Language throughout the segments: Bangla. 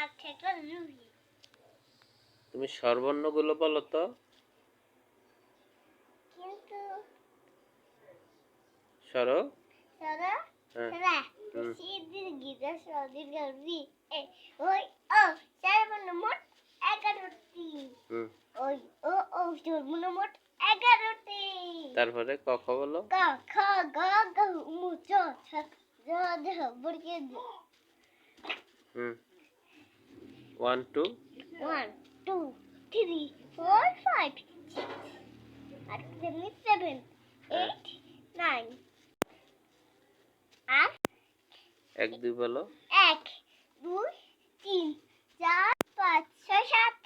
আছে একটা রুহি। তুমি স্বরবর্ণগুলো বলো তো। কিন্তু স্বর। সারা হ্যাঁ। সারা সিদ্দির গীতা সদির গবি ওই ও সর্বন মোট 11টি। ওই ও ও সর্বন মোট 11টি। তারপরে ক খ বলো। ক খ গ ঘ উ চ ছ জ ঝ বর্গে জ। 1 2 1 2 3 4 5 6 আর 7 8 9 আর 1 2 বলো। 1 2 3 4 5 6 7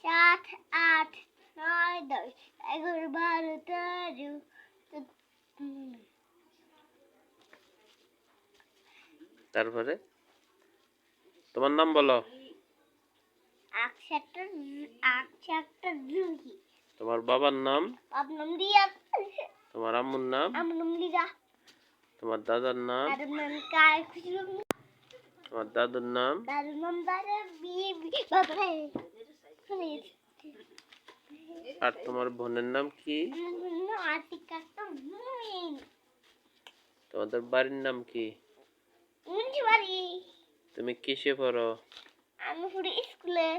7 8 9 10 11 12 13। তারপরে তোমার নাম বলো। একটা রুহি। তোমার বাবার নাম। বাবার নাম রিয়া। তোমার আম্মুর নাম। আমার নাম লীলা। তোমার দাদার নাম। দাদুর নাম কার খুশরু। তোমার দাদুর নাম। দাদুর নাম দাদা বিবি বাবা। আর তোমার বোনের নাম কি? আতিকা তো মুমিন। তোমাদের বাড়ির নাম কি? মুন্সি বাড়ি। তুমি কিসে পড়ো? আমি পড়ি স্কুলে।